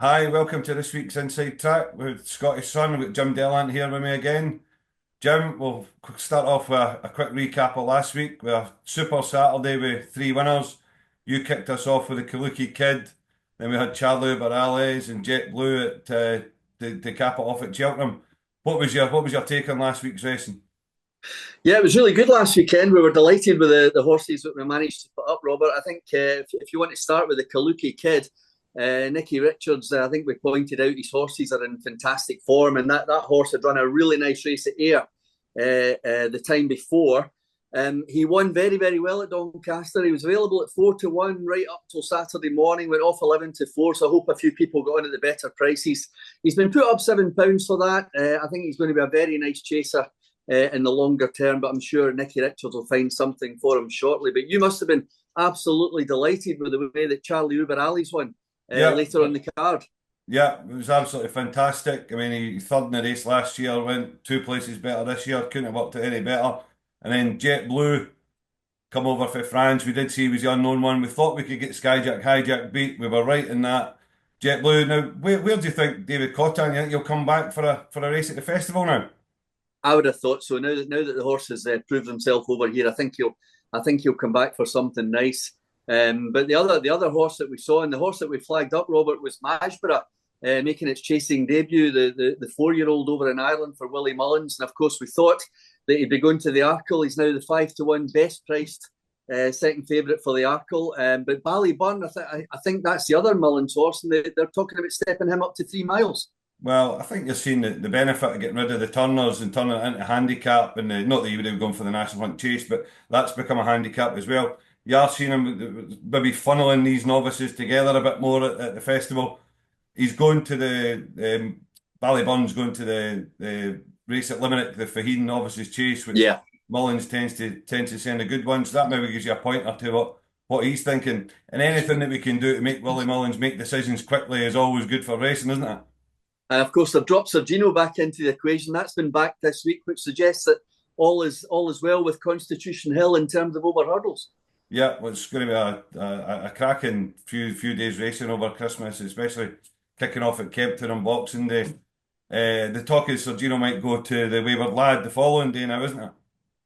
Hi, welcome to this week's Inside Track with Scottish Sun. We've got Jim Delahunt here with me again. Jim, we'll start off with a quick recap of last week with a super Saturday with three winners. You kicked us off with the Kaluki Kid, then we had Charlie Barales and Jet Blue to cap it off at Cheltenham. What was your take on last week's racing? Yeah, it was really good last weekend. We were delighted with the horses that we managed to put up, Robert. I think if you want to start with the Kaluki Kid, Nicky Richards, I think we pointed out his horses are in fantastic form, and that horse had run a really nice race at Ayr the time before. He won very, very well at Doncaster. He was available at 4-1 right up till Saturday morning, went off 11-4. So I hope a few people got on at the better prices. He's been put up £7 for that. I think he's going to be a very nice chaser in the longer term, but I'm sure Nicky Richards will find something for him shortly. But you must have been absolutely delighted with the way that Charlie Uber-Ali's won Yeah, later on the card. yeah, it was absolutely fantastic. I mean, he third in the race last year, went two places better this year, couldn't have worked out any better. And then Jet Blue come over for France. We did see he was the unknown one. We thought we could get Skyjack Hijack beat. We were right in that. Jet Blue. Now, where do you think David Cotton? You think he'll come back for a race at the festival now? I would have thought so. Now that the horse has proved himself over here, I think he'll come back for something nice. But the other horse that we saw and the horse that we flagged up, Robert, was Majborough, making its chasing debut. The 4-year-old over in Ireland for Willie Mullins, and of course we thought that he'd be going to the Arkle. He's now the 5-1 best priced second favourite for the Arkle. But Ballyburn, I think that's the other Mullins horse, and they're talking about stepping him up to 3 miles. Well, I think you're seeing the benefit of getting rid of the turners and turning it into handicap. And not that you would have gone for the National Hunt Chase, but that's become a handicap as well. You are seeing him maybe funneling these novices together a bit more at the festival. He's going to the Ballyburn's going to the race at Limerick, the Faheen Novices Chase, which Yeah. Mullins tends to send the good ones. That maybe gives you a pointer to what he's thinking. And anything that we can do to make Willie Mullins make decisions quickly is always good for racing, isn't it? And of course, they've dropped Sergino back into the equation. That's been back this week, which suggests that all is well with Constitution Hill in terms of over hurdles. Yeah, well, it's going to be a cracking few days racing over Christmas, especially kicking off at Kempton on Boxing Day. The talk is Sergino might go to the Wayward Lad the following day now, isn't it?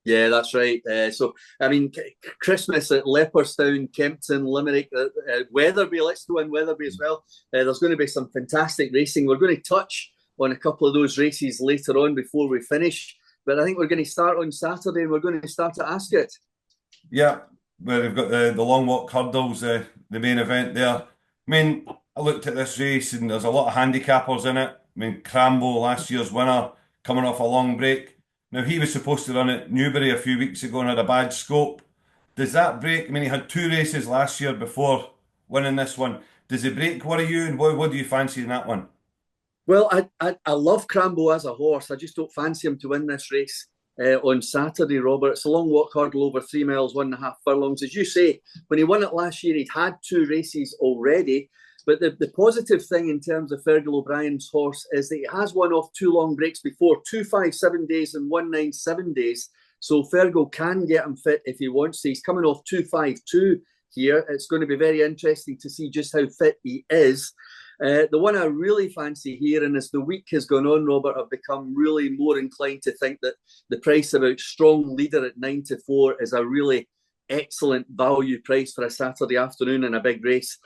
Yeah, that's right. So, I mean, Christmas at Leopardstown, Kempton, Limerick, Wetherby. Let's go in Wetherby as well. There's going to be some fantastic racing. We're going to touch on a couple of those races later on before we finish. But I think we're going to start on Saturday and we're going to start at Ascot. Yeah, where they've got the long walk hurdles, the main event there. I mean, I looked at this race and there's a lot of handicappers in it. I mean, Crambo, last year's winner, coming off a long break. Now, he was supposed to run at Newbury a few weeks ago and had a bad scope. Does that break? I mean, he had two races last year before winning this one. Does the break worry you, and what do you fancy in that one? Well, I love Crambo as a horse. I just don't fancy him to win this race on Saturday, Robert. It's a long walk hurdle over 3 miles, 1.5 furlongs. As you say, when he won it last year, he'd had two races already. But the positive thing in terms of Fergal O'Brien's horse is that he has won off two long breaks before, 257 days and 197 days. So Fergal can get him fit if he wants to. He's coming off 252 here. It's going to be very interesting to see just how fit he is. The one I really fancy here, and as the week has gone on, Robert, I've become really more inclined to think that the price about Strong Leader at 9-4 is a really excellent value price for a Saturday afternoon in a big race.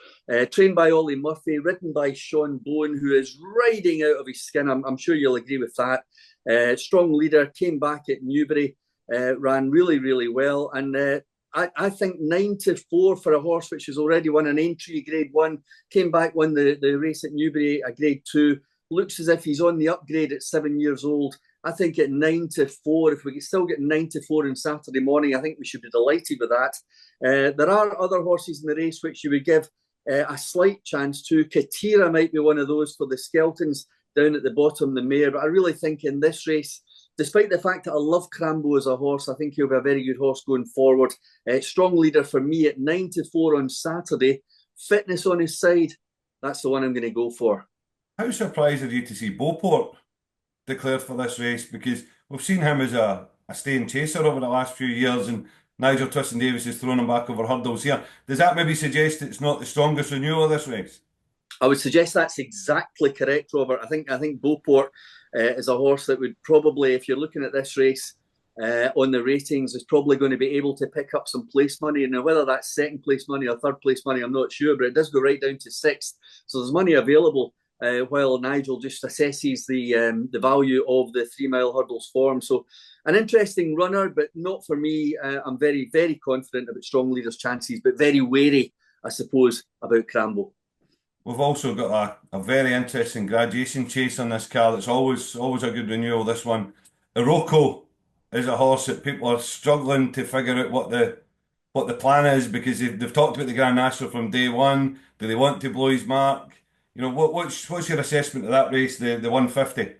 Trained by Ollie Murphy, ridden by Sean Bowen, who is riding out of his skin. I'm sure you'll agree with that. Strong Leader came back at Newbury, ran really, really well, and I think 9-4 for a horse which has already won an entry Grade 1, came back, won the race at Newbury, a Grade 2, looks as if he's on the upgrade at 7 years old. I think at 9-4, if we can still get 9-4 on Saturday morning, I think we should be delighted with that. There are other horses in the race which you would give a slight chance to. Katira might be one of those for the Skeltons down at the bottom, the mare, but I really think in this race, despite the fact that I love Crambo as a horse, I think he'll be a very good horse going forward. Strong Leader for me at 9-4 on Saturday. Fitness on his side, that's the one I'm going to go for. How surprised are you to see Beauport declared for this race? Because we've seen him as a staying chaser over the last few years, and Nigel Twiston-Davies is throwing him back over hurdles here. Does that maybe suggest it's not the strongest renewal of this race? I would suggest that's exactly correct, Robert. I think Beauport is a horse that would probably, if you're looking at this race on the ratings, is probably going to be able to pick up some place money. Now, whether that's second place money or third place money, I'm not sure, but it does go right down to sixth. So there's money available while Nigel just assesses the value of the 3 mile hurdles form. So an interesting runner, but not for me. I'm very, very confident about Strong Leader's chances, but very wary, I suppose, about Crambo. We've also got a very interesting graduation chase on this car. That's always a good renewal. This one, Iroko, is a horse that people are struggling to figure out what the plan is, because they've talked about the Grand National from day one. Do they want to blow his mark? You know, what's your assessment of that race, the 150?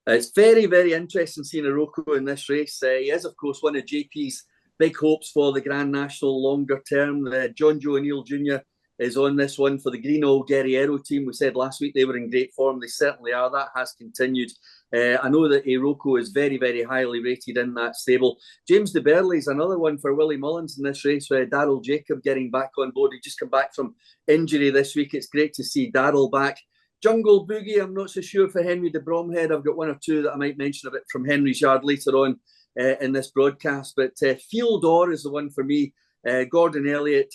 It's very, very interesting seeing Iroko in this race. He is, of course, one of JP's big hopes for the Grand National longer term. John Joe O'Neill Jr. is on this one for the Greeno Guerriero team. We said last week they were in great form. They certainly are. That has continued. I know that Iroko is very, very highly rated in that stable. James de Burley is another one for Willie Mullins in this race. Daryl Jacob getting back on board. He just come back from injury this week. It's great to see Daryl back. Jungle Boogie, I'm not so sure for Henry de Bromhead. I've got one or two that I might mention a bit from Henry's Yard later on in this broadcast. But Field Or is the one for me. Gordon Elliott,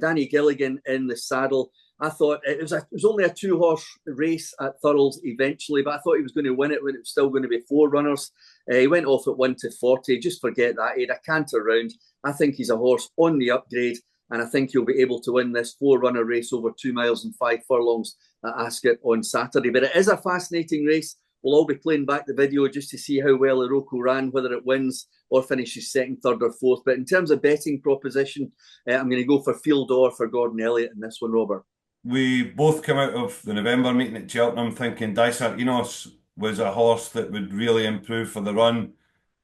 Danny Gilligan in the saddle. I thought it was only a 2 horse race at Thurles eventually, but I thought he was going to win it when it was still going to be 4 runners. He went off at 1-40. Just forget that. He had a canter round. I think he's a horse on the upgrade, and I think he'll be able to win this 4-runner race over 2 miles and 5 furlongs at Ascot on Saturday. But it is a fascinating race. We'll all be playing back the video just to see how well Iroko ran, whether it wins or finishes second, third, or fourth. But in terms of betting proposition, I'm going to go for Field Or for Gordon Elliott in this one, Robert. We both come out of the November meeting at Cheltenham thinking Dysart Enos was a horse that would really improve for the run.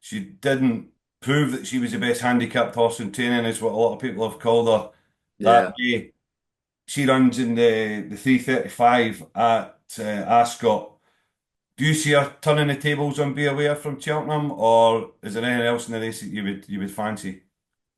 She didn't prove that she was the best handicapped horse in training, is what a lot of people have called her that Yeah. day. She runs in the 3:35 at Ascot. Do you see her turning the tables on Be Aware from Cheltenham, or is there anything else in the race that you would fancy?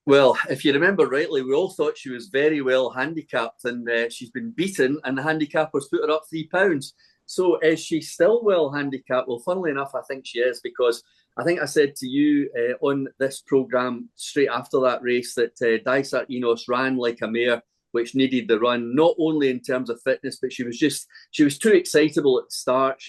Well, if you remember rightly, we all thought she was very well handicapped, and she's been beaten, and the handicappers put her up £3. So is she still well handicapped? Well, funnily enough, I think she is, because I think I said to you on this programme straight after that race that Dysart Enos ran like a mare, which needed the run, not only in terms of fitness, but she was too excitable at the start.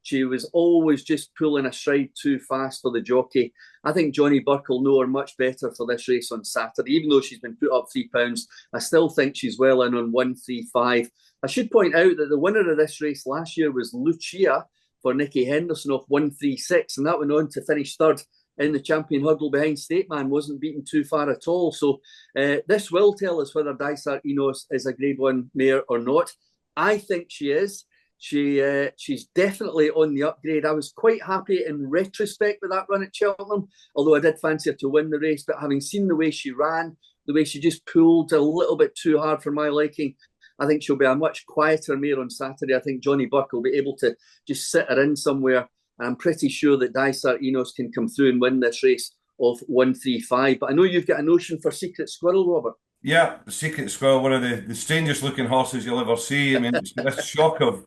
She was always just pulling a stride too fast for the jockey. I think Johnny Burke will know her much better for this race on Saturday. Even though she's been put up £3, I still think she's well in on 135. I should point out that the winner of this race last year was Lucia for Nicky Henderson off 136, and that went on to finish third in the champion hurdle behind State Man, wasn't beaten too far at all. So this will tell us whether Dysart Enos is a Grade 1 mare or not. I think she is. She's definitely on the upgrade. I was quite happy in retrospect with that run at Cheltenham, although I did fancy her to win the race. But having seen the way she ran, the way she just pulled a little bit too hard for my liking, I think she'll be a much quieter mare on Saturday. I think Johnny Burke will be able to just sit her in somewhere. And I'm pretty sure that Dysart Enos can come through and win this race of 135. But I know you've got a notion for Secret Squirrel, Robert. Yeah, the Secret Squirrel, one of the strangest looking horses you'll ever see. I mean, it's got this shock of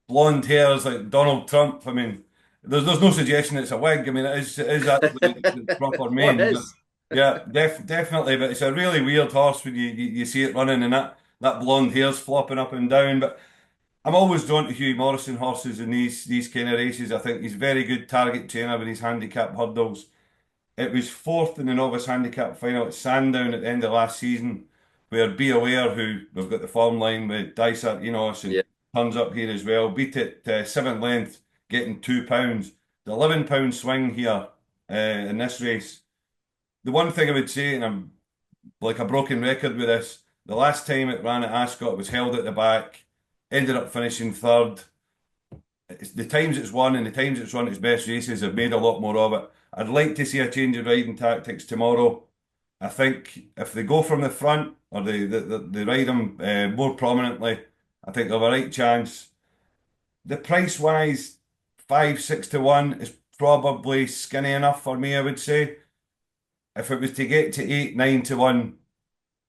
blonde hairs like Donald Trump. I mean, there's no suggestion it's a wig. I mean, it is actually the proper What mane. But is? yeah, definitely. But it's a really weird horse when you see it running and that blonde hair's flopping up and down. But I'm always drawn to Hughie Morrison horses in these kind of races. I think he's very good target trainer with his handicap hurdles. It was fourth in the novice handicap final at Sandown at the end of last season, where Be Aware, who we've got the form line with Dysart Enos Yeah. and turns up here as well, beat it 7th length, getting £2. The £11 swing here in this race. The one thing I would say, and I'm like a broken record with this, the last time it ran at Ascot it was held at the back, ended up finishing third. The times it's won and the times it's run its best races have made a lot more of it. I'd like to see a change of riding tactics tomorrow. I think if they go from the front or they ride them more prominently, I think they'll have a right chance. The price wise, 5-6 to 1 is probably skinny enough for me, I would say. If it was to get to 8-9 to 1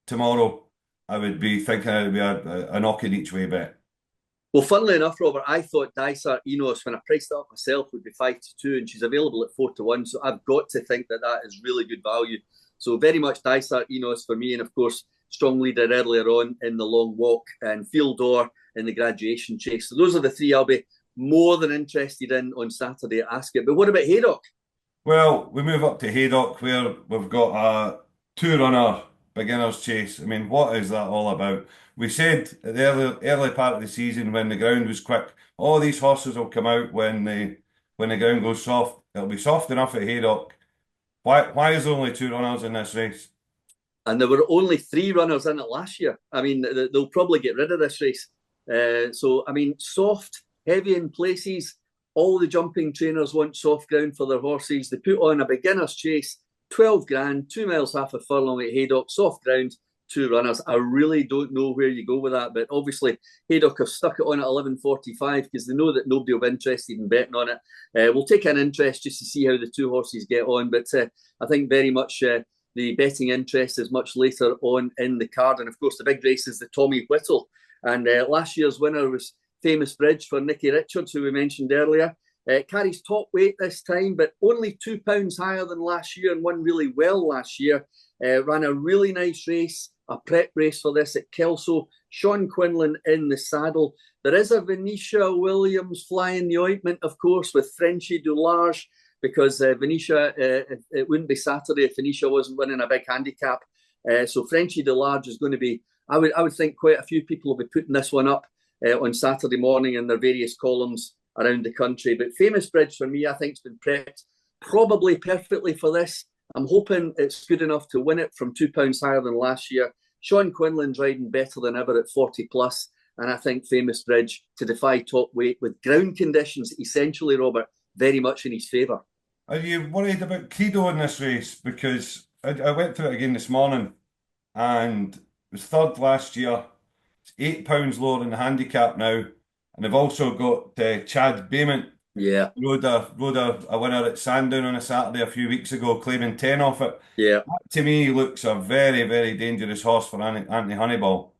tomorrow, I would be thinking it would be a knock in each way bet. Well, funnily enough, Robert, I thought Dysart Enos, when I priced it up myself, would be 5-2, and she's available at 4-1. So I've got to think that that is really good value. So very much Dysart Enos for me, and of course, strong leader earlier on in the long walk, and Field Door in the graduation chase. So those are the three I'll be more than interested in on Saturday at Ascot. But what about Haydock? Well, we move up to Haydock where we've got a two-runner beginner's chase. I mean, what is that all about? We said at the early part of the season when the ground was quick, all these horses will come out when the ground goes soft. It'll be soft enough at Haydock. Why is there only two runners in this race? And there were only three runners in it last year. I mean, they'll probably get rid of this race. So, I mean, soft, heavy in places. All the jumping trainers want soft ground for their horses. They put on a beginner's chase, 12 grand, 2 miles half a furlong at Haydock, soft ground, two runners. I really don't know where you go with that, but obviously Haydock have stuck it on at 11.45 because they know that nobody will be interested in betting on it. We'll take an interest just to see how the two horses get on, but I think very much the betting interest is much later on in the card. And of course, the big race is the Tommy Whittle. And last year's winner was Famous Bridge for Nicky Richards, who we mentioned earlier. Carries top weight this time, but only £2 higher than last year and won really well last year. Ran a really nice race, a prep race for this at Kelso. Sean Quinlan in the saddle. There is a Venetia Williams flying the ointment, of course, with Frenchy Dularge, because Venetia, it wouldn't be Saturday if Venetia wasn't winning a big handicap. So Frenchy Dularge is going to be, I would think quite a few people will be putting this one up on Saturday morning in their various columns around the country. But Famous Bridge for me, I think, has been prepped probably perfectly for this. I'm hoping it's good enough to win it from £2 higher than last year. Sean Quinlan's riding better than ever at 40 plus. And I think Famous Bridge to defy top weight with ground conditions, essentially, Robert, very much in his favour. Are you worried about Credo in this race? Because I went through it again this morning and it was third last year. It's £8 lower than the handicap now. And they've also got Chad Bayment. Yeah. Rode a winner at Sandown on a Saturday a few weeks ago, claiming 10 off it. Yeah. That to me looks a very, very dangerous horse for Anthony Honeyball.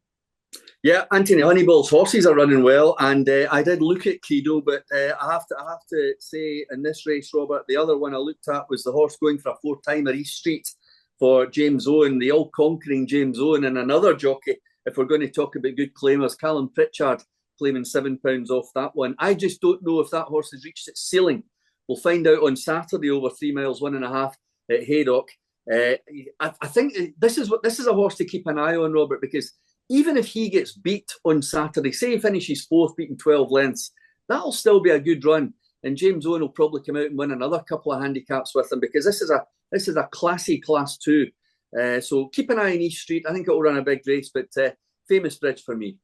Yeah, Anthony Honeyball's horses are running well, and I did look at Credo, but I have to say in this race, Robert, the other one I looked at was the horse going for a four-timer East Street for James Owen, the all-conquering James Owen, and another jockey. If we're going to talk about good claimers, Callum Pritchard claiming £7 off that one. I just don't know if that horse has reached its ceiling. We'll find out on Saturday over 3 miles, 1.5 at Haydock. I think this is a horse to keep an eye on, Robert, because even if he gets beat on Saturday, say he finishes fourth, beating 12 lengths, that'll still be a good run. And James Owen will probably come out and win another couple of handicaps with him, because this is a classy Class 2. So keep an eye on East Street. I think it will run a big race, but Famous Bridge for me.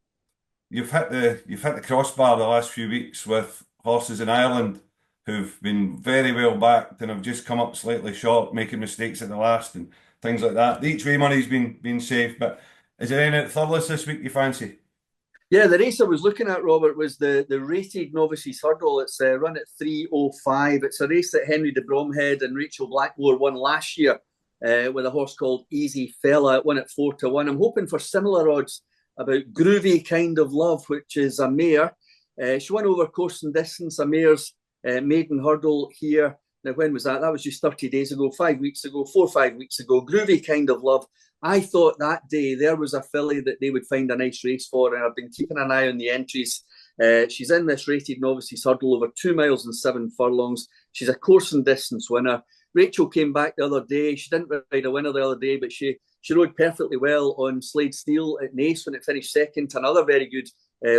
You've hit the crossbar the last few weeks with horses in Ireland who've been very well backed and have just come up slightly short, making mistakes at the last and things like that. The each way money's been safe, but is there any at Thurles this week you fancy? Yeah, the race I was looking at, Robert, was the rated novices hurdle. It's run at 3:05. It's a race that Henry de Bromhead and Rachel Blackmore won last year with a horse called Easy Fella. It won at 4-1. I'm hoping for similar odds about Groovy Kind of Love, which is a mare. She won over course and distance, a mare's maiden hurdle here. Now, when was that? That was just 30 days ago, 5 weeks ago, 4 or 5 weeks ago. Groovy Kind of Love. I thought that day there was a filly that they would find a nice race for, and I've been keeping an eye on the entries. She's in this rated novices hurdle over 2 miles and 7 furlongs. She's a course and distance winner. Rachel came back the other day. She didn't ride a winner the other day, but she rode perfectly well on Slade Steel at Naas when it finished second to another very good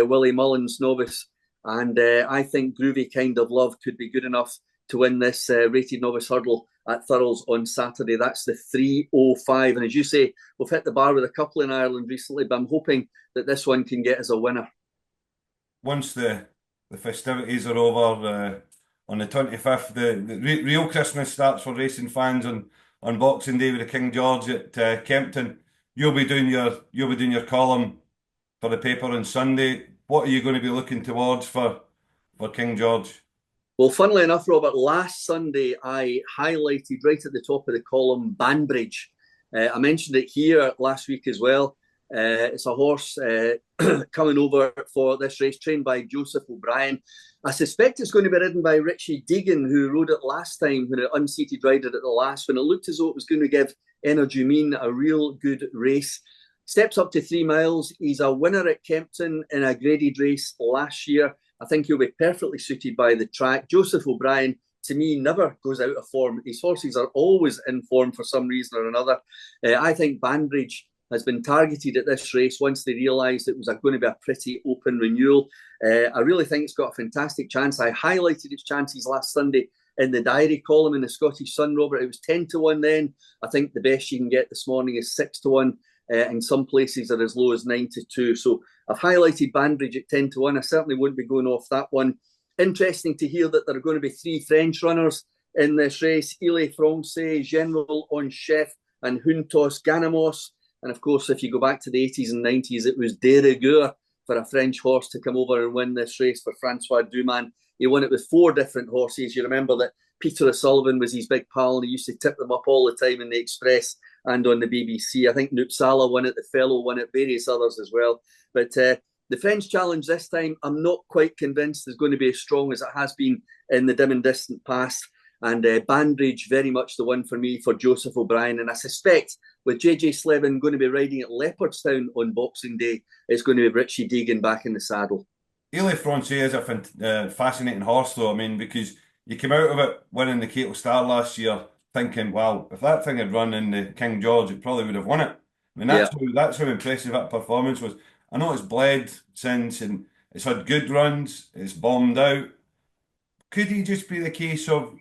Willie Mullins novice. And I think Groovy Kind of Love could be good enough to win this rated novice hurdle at Thurles on Saturday. That's the 3:05. And as you say, we've hit the bar with a couple in Ireland recently, but I'm hoping that this one can get as a winner. Once the festivities are over on the 25th, the real Christmas starts for racing fans on Boxing Day with the King George at Kempton. You'll be doing your column for the paper on Sunday. What are you going to be looking towards for King George? Well, funnily enough, Robert, last Sunday I highlighted right at the top of the column Banbridge. I mentioned it here last week as well. It's a horse coming over for this race, trained by Joseph O'Brien. I suspect it's going to be ridden by Richie Deegan, who rode it last time when it unseated rider at the last, when it looked as though it was going to give Energy Mean a real good race. Steps up to 3 miles. He's a winner at Kempton in a graded race last year. I think he'll be perfectly suited by the track. Joseph O'Brien, to me, never goes out of form. His horses are always in form for some reason or another. I think Banbridge has been targeted at this race once they realised it was going to be a pretty open renewal. I really think it's got a fantastic chance. I highlighted its chances last Sunday in the diary column in the Scottish Sun, Robert. It was 10-1 then. I think the best you can get this morning is 6-1. In some places are as low as 9-2. So I've highlighted Banbridge at 10-1. I certainly wouldn't be going off that one. Interesting to hear that there are going to be 3 French runners in this race: Ile Francais, General en Chef, and Juntos Ganamos. And of course, if you go back to the 80s and 90s, it was de rigueur for a French horse to come over and win this race for Francois Duman. He won it with 4 different horses. You remember that Peter O'Sullivan was his big pal, and he used to tip them up all the time in the Express and on the BBC. I think Nupsala won it, the Fellow won it, various others as well. But the French Challenge this time, I'm not quite convinced is going to be as strong as it has been in the dim and distant past. And Banbridge, very much the one for me for Joseph O'Brien. And I suspect with JJ Slevin going to be riding at Leopardstown on Boxing Day, it's going to be Richie Deegan back in the saddle. Ile Francais is a fascinating horse, though. I mean, because you came out of it winning the Cato Star last year thinking, well, if that thing had run in the King George, it probably would have won it. I mean, that's how impressive that performance was. I know it's bled since, and it's had good runs, it's bombed out. Could he just be the case of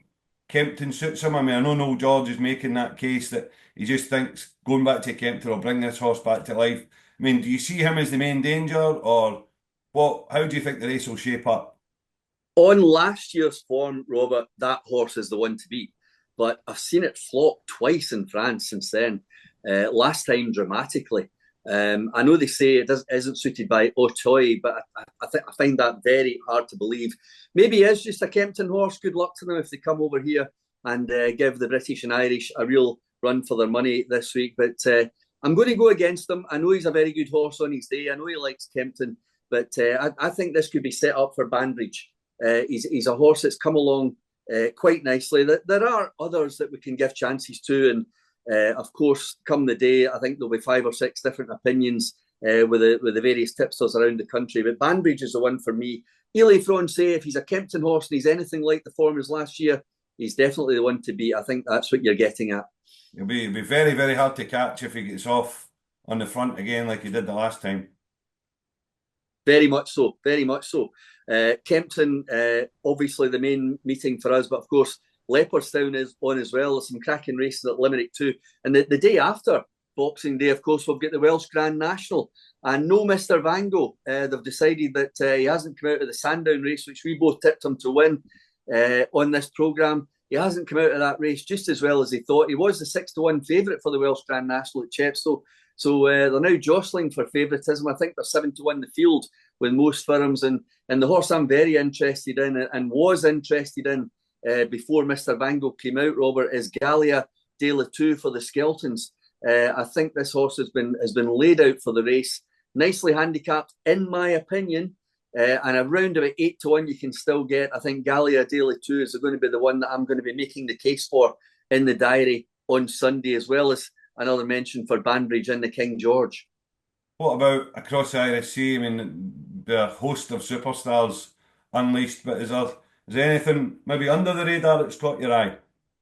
Kempton suits him? I mean, I know Noel George is making that case that he just thinks going back to Kempton will bring this horse back to life. I mean, do you see him as the main danger, or what? How do you think the race will shape up? On last year's form, Robert, that horse is the one to beat. But I've seen it flop twice in France since then. Last time dramatically. I know they say it isn't suited by Auteuil, but I find that very hard to believe. Maybe it is just a Kempton horse. Good luck to them if they come over here and give the British and Irish a real run for their money this week. But I'm going to go against them. I know he's a very good horse on his day. I know he likes Kempton, but I think this could be set up for Banbridge. He's a horse that's come along quite nicely. There are others that we can give chances to, and of course, come the day, I think there'll be 5 or 6 different opinions with the various tipsters around the country. But Banbridge is the one for me. Ile Francais, if he's a Kempton horse and he's anything like the form as last year, he's definitely the one to beat. I think that's what you're getting at. It'll be very, very hard to catch if he gets off on the front again like he did the last time. Very much so, very much so. Kempton, obviously the main meeting for us, but of course Leopardstown is on as well. There's some cracking races at Limerick too. And the day after Boxing Day, of course, we'll get the Welsh Grand National. And no Mr. Vango. They've decided that he hasn't come out of the Sandown race, which we both tipped him to win on this programme. He hasn't come out of that race just as well as he thought. He was the 6-1 favourite for the Welsh Grand National at Chepstow. So they're now jostling for favouritism. I think they're 7-1 the field with most firms. And the horse I'm very interested in and was interested in before Mr. Vango came out, Robert, is Gallia de la Tour for the Skeltons. I think this horse has been laid out for the race. Nicely handicapped, in my opinion. And around about 8-1 you can still get. I think Gallia de la Tour is going to be the one that I'm going to be making the case for in the diary on Sunday, as well as another mention for Banbridge in the King George. What about across the Irish Sea? I mean, the host of superstars unleashed, but is there anything maybe under the radar that's caught your eye?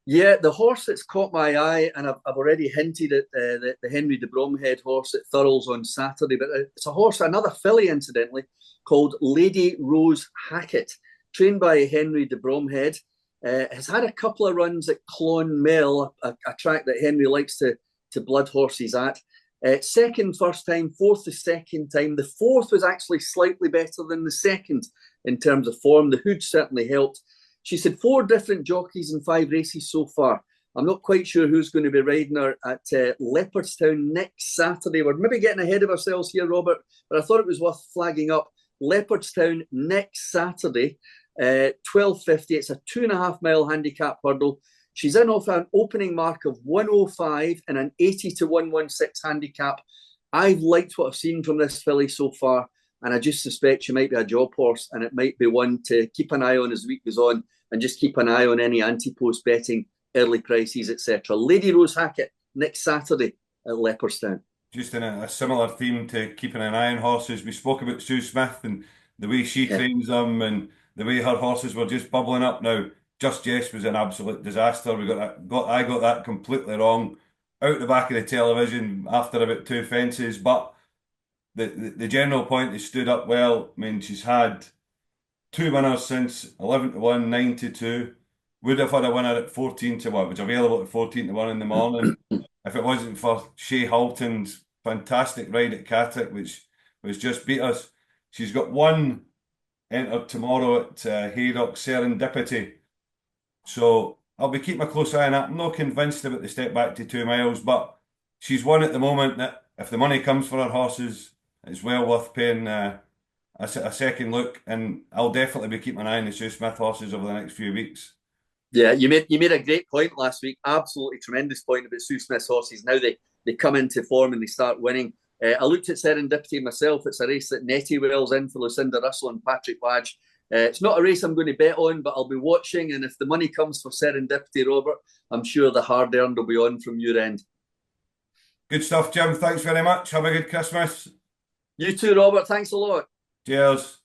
Yeah, the horse that's caught my eye, and I've already hinted at the Henry de Bromhead horse at Thurles on Saturday, but it's a horse, another filly incidentally, called Lady Rose Hackett, trained by Henry de Bromhead. Has had a couple of runs at Clonmel, a track that Henry likes to blood horses at. Second first time, fourth the second time. The fourth was actually slightly better than the second in terms of form. The hood certainly helped. She's had 4 different jockeys in 5 races so far. I'm not quite sure who's going to be riding her at Leopardstown next Saturday. We're maybe getting ahead of ourselves here, Robert, but I thought it was worth flagging up. Leopardstown next Saturday, 12:50. It's a 2.5 mile handicap hurdle. She's in off an opening mark of 105 and an 80 to 116 handicap. I've liked what I've seen from this filly so far, and I just suspect she might be a job horse, and it might be one to keep an eye on as the week goes on, and just keep an eye on any anti-post betting, early prices, etc. Lady Rose Hackett next Saturday at Leopardstown. Just in a similar theme to keeping an eye on horses, we spoke about Sue Smith and the way she Yeah, trains them and the way her horses were just bubbling up. Now, Just Jess was an absolute disaster. I got that completely wrong out the back of the television after about two fences. But the general point is stood up well. I mean, she's had two winners since 11 to 1, 9 to 2. Would have had a winner at 14 to 1, which was available at 14 to 1 in the morning. If it wasn't for Shea Halton's fantastic ride at Catterick, which was just beat us. She's got one entered tomorrow at Haydock Serendipity. So I'll be keeping a close eye on that. I'm not convinced about the step back to 2 miles, but she's one at the moment that if the money comes for her horses, it's well worth paying a second look. And I'll definitely be keeping an eye on the Sue Smith horses over the next few weeks. yeah. You made a great point last week. Absolutely tremendous point about Sue Smith's horses. Now they come into form and they start winning. I looked at Serendipity myself. It's a race that Nettie Wells in for Lucinda Russell and Patrick Wadge. It's not a race I'm going to bet on, but I'll be watching. And if the money comes for Serendipity, Robert, I'm sure the hard earned will be on from your end. Good stuff, Jim. Thanks very much. Have a good Christmas. You too, Robert. Thanks a lot. Cheers.